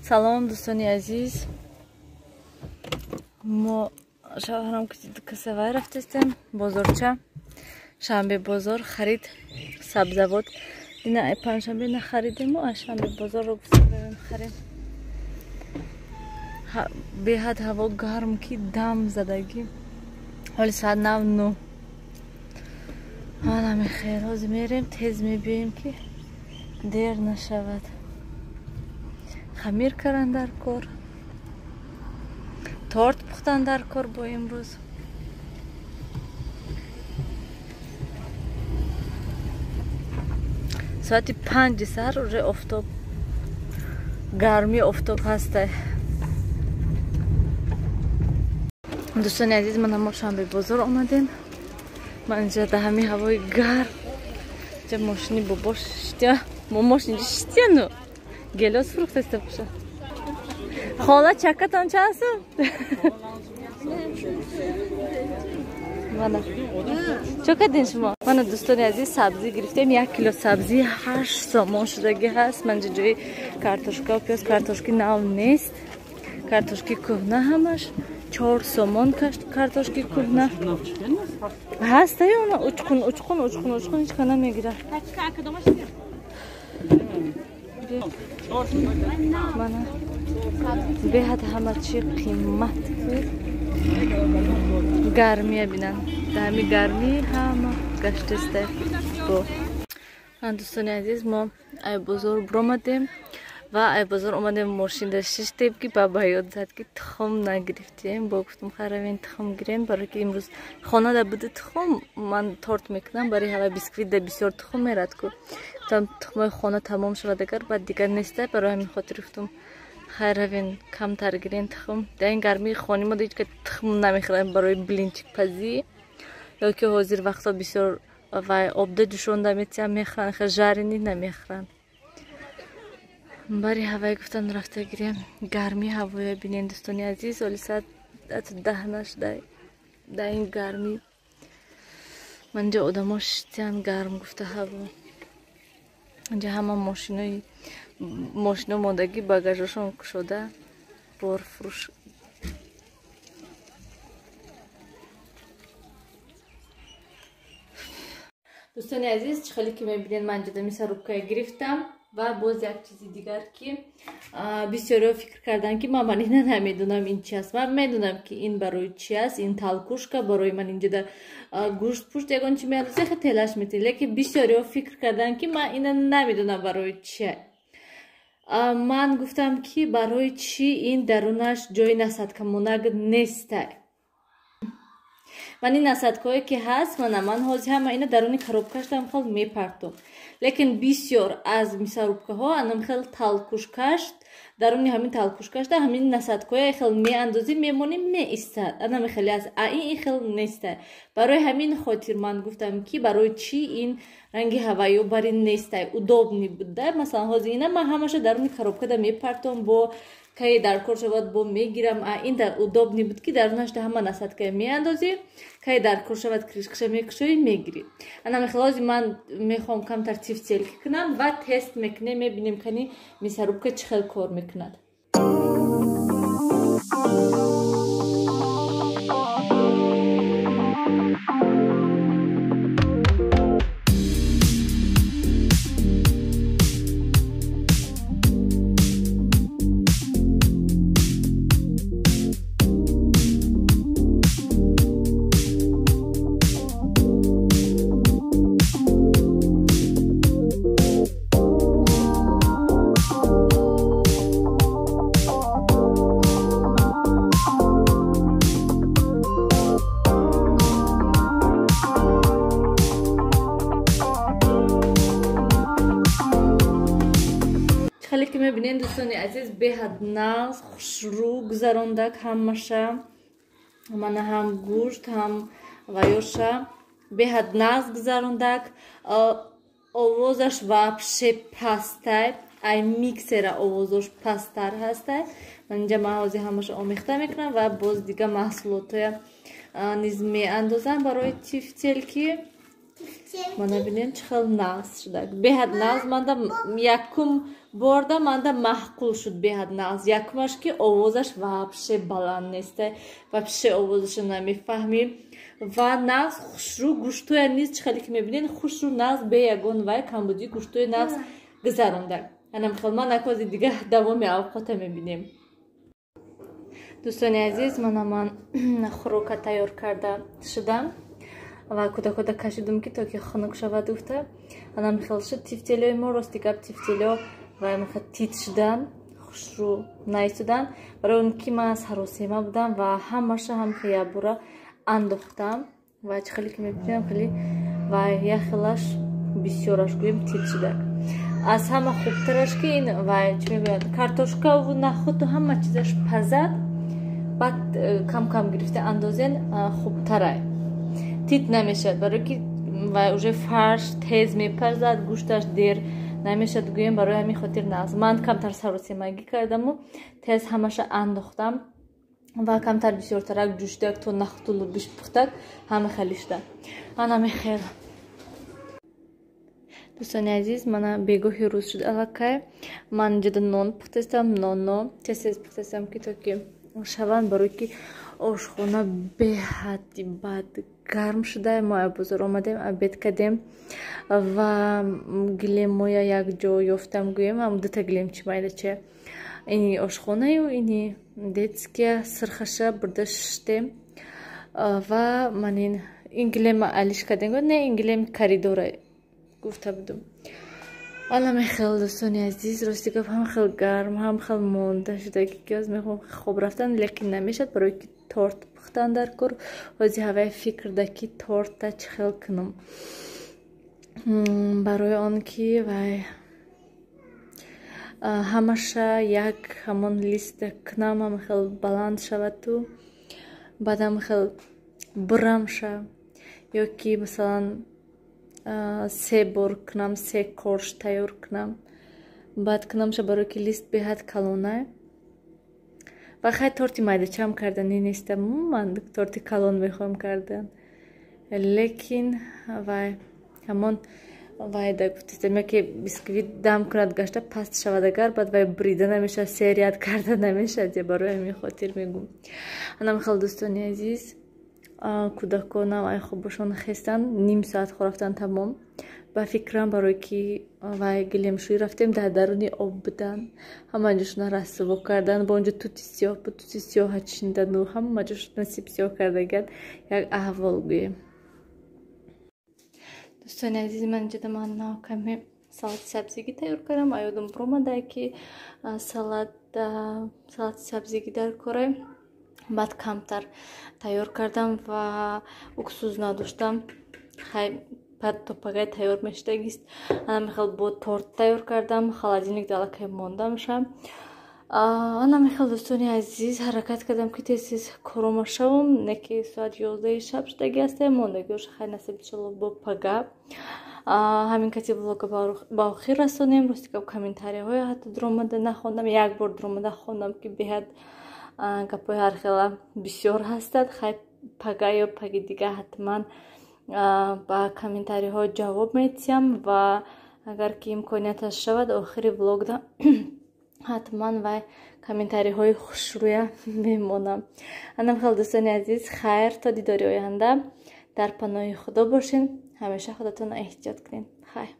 салом дӯстони азиз, мо шавҳарам касавай рафтастем бозорча шанбе бозор харид сабзавот ина панҷшанбе нахаридем мо шанбе бозорро гуфтем харем беҳад ҳаво гарм ки дам задагӣ ҳоли соат 9 ҳана мехел ҳозир мерем тез мебиёем ки дер нашавад хамир кардан дар кор торт пухтан дар кор бо имрӯз соати 5 сар уже офтоб гарми офтоб ҳаста дӯстони азиз ман ҳамо шанбе бозор омадем ман инҷа да ҳами ҳавои гарм ҷа мошини бобо шитя мо мошини шитяну гелос фурухтаста буша хола чакатон чанд сум мана чо кардин шумо мана дӯстони азиз сабзӣ гирифтем 1 кило сабзӣ 8 сомон шудагӣ ҳаст ман ҷа ҷои картошка ва пиёз картошки нав нест картошки кӯҳна ҳамаш 4 сомон картошки кӯҳна ҳаст ё на учқун ҳеч кана мегира мана беҳад ҳама чи қимат гармия бинан даҳами гармӣ ҳама гаштаста бо дӯстони азиз мо ай бозор бромадем ва ай бозор омадем мошинда шиштем ки баба ёд зад ки тухм нагирифтем бо гуфтам харавен тухм гирем барои ки имрӯз хонада буде тухм ман торт мекунам барои ҳала бисквит да бисёр тухм мерад ку гуфтам тухмои хона тамом шавад агар баъд дигар неста барои ҳамин хотир гуфтам хайравен камтар гирен тухм дар ин гармии хони мо дид ки тухм намехӯрем барои блинчикпазӣ ё ки ҳозир вақто бисёр вай обда ҷӯшонда метиҳам мехӯранд хел жарини намехӯранд бари ҳавай гуфтан рафта гирем гармии ҳавоя бинен дӯстони азиз оли саат 10 нашуда дар ин гармӣ ман ҷо одамо шитян гарм гуфта ҳаво инҷа ҳама мошино мондагӣ багажашон кушода борфурӯш дӯстони азиз чӣ хеле ки мебинед ман ҷода мисарубкая гирифтам ва боз як чизи дигар ки бисёриҳо фикр кардан ки ман ина намедонам ин чи аст ман медонам ки ин барои чи аст ин талкушка барои ман инҷода гӯшт пушт ягон чи меандозӣ хе телаш метӣ лекин бисёриҳо фикр кардан ки ман ина намедонам барои чи ман гуфтам ки барои чи ин дарунаш ҷои насадкамонак неста ман ин насадкое ки ҳаст ман ҳозир ҳама ина даруни коробкаштам хел мепартом лекин бисёр аз мисарубкаҳо анам хел талкушкашт даруни ҳамин талкушкашта ҳамин насадкое хел меандозӣ мемонӣ меистад анаме хеле аст ин хел неста барои ҳамин хотир ман гуфтам ки барои чи ин ранги ҳавайё бари неста удобни буда масалан ҳозир ина ман ҳамаша даруни коробкада мепартом бо кае дар кор шавад бо мегирам ин удобни буд ки дарунашда ҳама насадкая меандозӣ кае дар кор шавад кришкаша мекушоӣ мегирӣ анамехелози ман мехоҳам камтар тифтелки кунам ва тест мекунем мебинем кани мисарубка чӣ хел кор мекунад хеле ки мебинед дӯстони азиз беҳад нағз хушрӯ гузарондак ҳамаша мана ҳам гӯшт ҳам ваёша беҳад нағз гузарондак овозаш вообще пастай ай миксера овозош пасттар ҳастай ман инҷа ман ҳозир ҳамаша омехта мекунам ва боз дига маҳсулотая низ меандозам барои тифтелки мана бинем чӣ хел нағз шуда беҳад нағз манда якум борда манда маҳқул шуд беҳад нағз. Якумаш ки овозаш вообще баланд нест, вообще овозашо намефаҳмем ва нағз хушрӯ гӯштуя низ чӣ хеле ки мебинед хушрӯ нағз бе ягон вай камбудӣ гӯштуи нағз гузаронда. Анам хел ман акози дига давоми авқота мебинем. Дӯстони азиз, ман хӯрока тайёр карда шудам ва кӯда кашидум ки то ки хунук шавад гуфта. Анам хел шуд тифтелиёи мо рости гап тифтелиё ва меха тит шудан, хушрӯ наистодан. Барои он ки ман саросема будам ва ҳамаша ҳам хиябура андохтам ва чӣ хеле ки мебинам хеле ва як хелаш бисёраш гӯем тит шуда. Аз ҳама хубтараш ки ин ва чӣ мегӯянд картошкаву нахуту ҳама чизаш пазад баъд кам гирифта андозен хубтарай. Тит намешавад барои ки ва уже фарш тез мепазад, гӯшташ дер намешавад гӯем барои ҳамин хотир нағз. Ман камтар саросемагӣ кардаму тез ҳамаша андохтам ва камтар бисёртарак ҷӯшидак то нахуту лӯбиш пухтак ҳама хеле шуда. Анами хел. Дӯстони азиз, мана бегоҳи рӯз шуд аллакай. Ман ҷуда нон пухтастам, нонно тез пухтастам ки то ки шаванд барои ки ошхона беҳади бад гарм шуда. Мо аз бозор омадем, обед кардем ва гилемоя якҷо ёфтам гӯем, ҳам дута гилемчи майдача. Ини ошхонаю ини детския сирхаша бурда шиштем ва ман ин гилема алиш кардем. Не, ин гилем коридора гуфта будум. Аламе хел дӯстони азиз, рости гап ҳам хел гарм, ҳам хел монда шуда ки аз мехоҳам хоб рафтан, лекин намешад барои ки торт пухтан дар кор. ҳозир ҳавай фикрда ки торта чӣ хел кунам. Барои он ки вай ҳамаша як ҳамон листа кунам, ҳама хел баланд шаваду баъдам хел бурам ша ё ки масалан 3 бор кунам, 3 корж тайёр кунам, баъд кунамша барои ки лист беҳад калонай. ва хай торти майдачам кардани нестам, ман торти калон мехоҳам кардан, лекин вай ҳамон вайда гуфтистам яке бисквит дам кунад гашта паст шавад агар баъд вай брида намешавад, серият карда намешавад, я барои ҳамин хотир мегӯм. Анам хел дӯстони азиз, кӯдаконам ай хобошон хестан, ним соат хо рафтан тамом. Ба фикрам барои ки вай гилемшӯӣ рафтем дар даруни об будан, ҳама ҷошона расво кардан, бо онҷо тути сиёҳ бу тути сиёҳа чиндану ҳама ҷошона сиб сиёҳ кардаган як аҳвол гӯем. Дӯстони азиз, ман инҷода ман каме салати сабзигӣ тайёр кардам. Аёдам биромада ки салати сабзигӣ дар корай. Баъд камтар тайёр кардам ва уксус надоштам. Хай пагай тайёр мешудагист. Анам хел бо торт тайёр кардам. Холодильник далакай мондамша. Анам хел дӯстони азиз ҳаракат кардам ки тез корома шавам. Неки соат 11 шаб шудаги астем. Мондагиоша хай насиб иншаллоҳ бо пага. ҳамин кати влога ба охир расонем. Рости гап комментарияҳои ҳатто дуромада нахондам. Як бор дуромада хондам ки беҳад гапои ҳархела бисёр ҳастад. Хай пага ё паги дига ҳатман ба комментариҳо ҷавоб медиҳам ва агар ки имконияташ шавад охири влогда ҳатман вай комментариҳои хушрӯя мемонам. Анам хел дӯстони азиз, хайр то дидори оянда. Дар паноҳи худо бошед. ҳамеша худатонро эҳтиёт кунед. Хайр.